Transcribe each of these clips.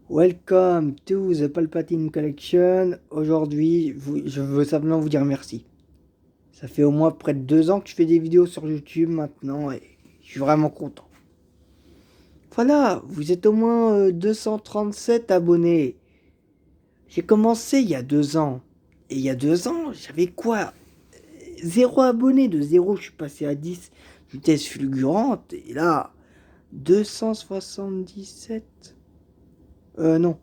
Welcome to the Palpatine Collection. Aujourd'hui, je veux simplement vous dire merci. Ça fait au moins près de 2 ans que je fais des vidéos sur YouTube maintenant et je suis vraiment content. Voilà, vous êtes au moins 237 abonnés. J'ai commencé il y a 2 ans. Et il y a 2 ans, j'avais quoi? 0 abonnés. De 0, je suis passé à 10. Vitesse fulgurante. Et là, 277. Non.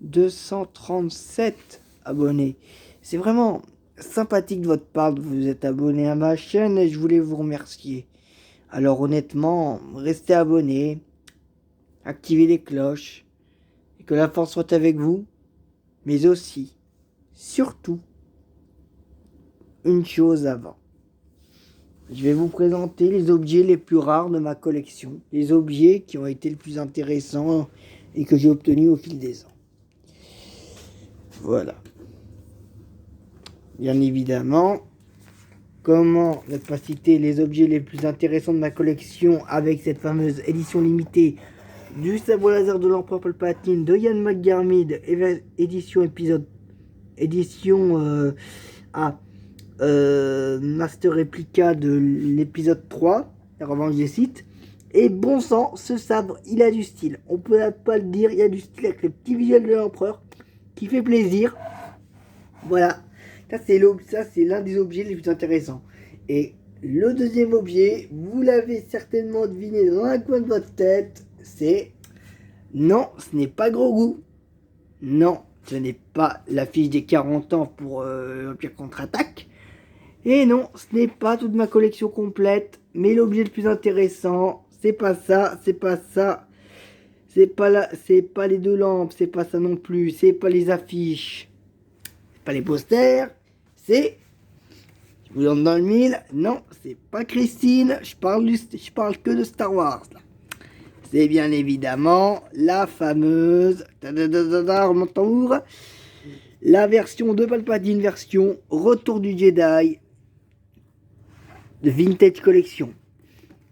237 abonnés. C'est vraiment sympathique de votre part de vous être abonné à ma chaîne et je voulais vous remercier. Alors honnêtement, restez abonnés, activez les cloches et que la force soit avec vous. Mais aussi, surtout, une chose avant. Je vais vous présenter les objets les plus rares de ma collection. Les objets qui ont été les plus intéressants et que j'ai obtenus au fil des ans. Voilà. Bien évidemment, comment ne pas citer les objets les plus intéressants de ma collection avec cette fameuse édition limitée du sabre laser de l'Empereur Palpatine de Ian McDiarmid, édition Master Réplica de l'épisode 3, la revanche des Sith. Et bon sang, ce sabre, il a du style. On peut pas le dire, il a du style avec le petit visuel de l'Empereur qui fait plaisir. Voilà. Ça, c'est l'un des objets les plus intéressants. Et le deuxième objet, vous l'avez certainement deviné dans un coin de votre tête, c'est... Non, ce n'est pas Grogu. Non, ce n'est pas l'affiche des 40 ans pour Empire Contre-Attaque. Et non, ce n'est pas toute ma collection complète. Mais l'objet le plus intéressant, c'est pas ça, c'est pas ça. C'est pas les deux lampes, c'est pas ça non plus. C'est pas les affiches. C'est pas les posters. C'est... Je vous donne dans le mille. Non, c'est pas Christine. Je parle que de Star Wars. Là. C'est bien évidemment la fameuse... La version de Palpatine, version Retour du Jedi de Vintage Collection.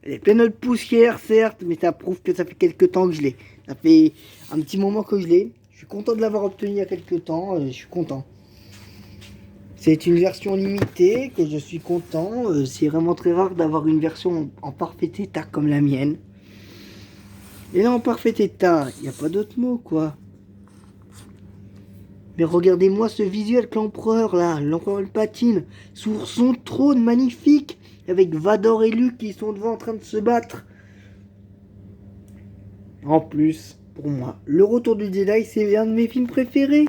Elle est pleine de poussière, certes, mais ça prouve que ça fait quelques temps que je l'ai. Ça fait un petit moment que je l'ai. Je suis content de l'avoir obtenu il y a quelques temps. Je suis content. C'est une version limitée que je suis content. C'est vraiment très rare d'avoir une version en parfait état comme la mienne. Et là, en parfait état, il n'y a pas d'autre mot, quoi. Mais regardez-moi ce visuel que l'empereur, là, l'empereur Palpatine, sur son trône magnifique, avec Vador et Luke qui sont devant en train de se battre. En plus, pour moi, le Retour du Jedi, c'est un de mes films préférés.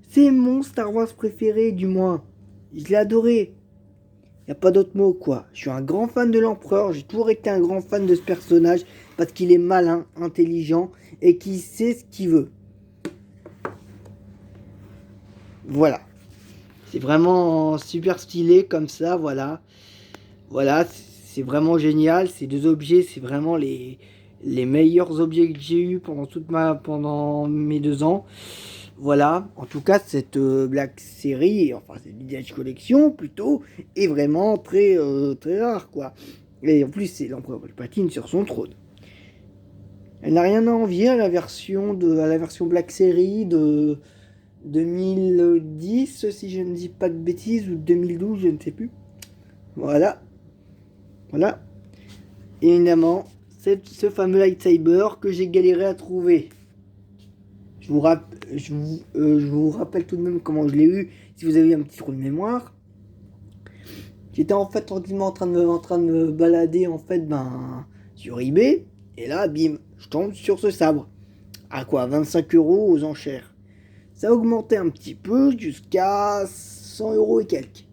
C'est mon Star Wars préféré, du moins. Je l'ai adoré. Y a pas d'autre mot, quoi. Je suis un grand fan de l'empereur. J'ai toujours été un grand fan de ce personnage parce qu'il est malin, intelligent et qu'il sait ce qu'il veut. Voilà. C'est vraiment super stylé comme ça, voilà. Voilà, c'est vraiment génial. Ces deux objets, c'est vraiment les meilleurs objets que j'ai eu pendant mes 2 ans. Voilà, en tout cas, cette Black Series, enfin cette Vintage Collection plutôt, est vraiment très, très rare, quoi. Et en plus, c'est l'empereur Palpatine sur son trône. Elle n'a rien à envier à la version Black Series de 2010, si je ne dis pas de bêtises, ou 2012, je ne sais plus. Voilà. Voilà. Et évidemment, c'est ce fameux lightsaber que j'ai galéré à trouver. Je vous rappelle tout de même comment je l'ai eu, si vous avez un petit trou de mémoire. J'étais en fait tranquillement en train de me balader en fait sur eBay. Et là, bim, je tombe sur ce sabre. À quoi? 25 € aux enchères. Ça a augmenté un petit peu jusqu'à 100 € et quelques.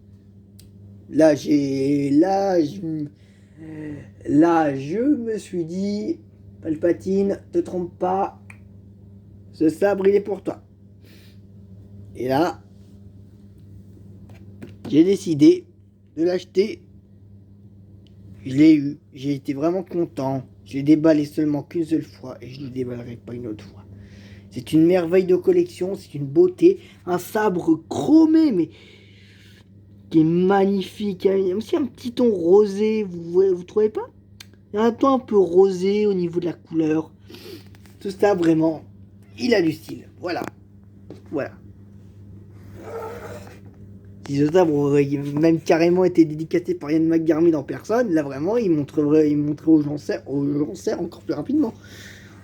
Là, je me suis dit, Palpatine, te trompe pas, ce sabre, il est pour toi. Et là, j'ai décidé de l'acheter. Je l'ai eu. J'ai été vraiment content. Je l'ai déballé seulement qu'une seule fois et je ne le déballerai pas une autre fois. C'est une merveille de collection, c'est une beauté. Un sabre chromé, mais qui est magnifique. Il y a aussi un petit ton rosé, vous trouvez pas? Il y a un ton un peu rosé au niveau de la couleur. Tout ça, vraiment. il a du style. Voilà. Voilà. Si ce sabre aurait même carrément été dédicacé par Ian McDiarmid en personne, là vraiment, il montrerait aux enchères encore plus rapidement.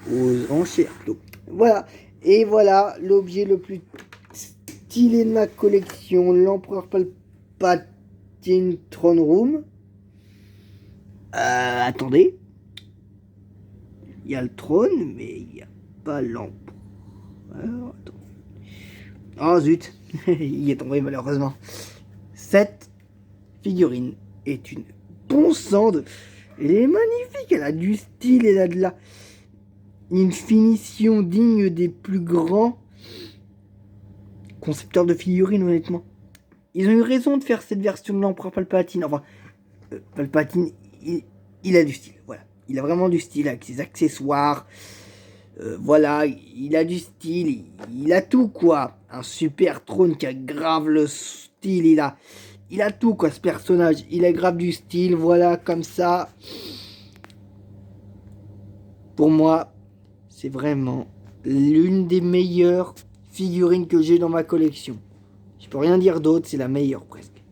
Aux enchères, plutôt. Voilà. Et voilà l'objet le plus stylé de ma collection, l'Empereur Palpatine Throne Room. Attendez. Il y a le trône, mais il n'y a pas l'empereur. Oh zut, il est tombé malheureusement. Cette figurine est une bon sang de... Elle est magnifique, elle a du style, elle a de la... une finition digne des plus grands concepteurs de figurines, honnêtement. Ils ont eu raison de faire cette version de l'Empereur Palpatine. Enfin, Palpatine, il a du style, voilà. Il a vraiment du style avec ses accessoires. Voilà, il a du style, il a tout quoi. Un super trône qui a grave le style, il a tout quoi ce personnage. Il a grave du style, voilà, comme ça. Pour moi, c'est vraiment l'une des meilleures figurines que j'ai dans ma collection. Je peux rien dire d'autre, c'est la meilleure presque.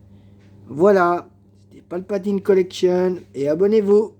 Voilà, c'était Palpatine Collection et abonnez-vous.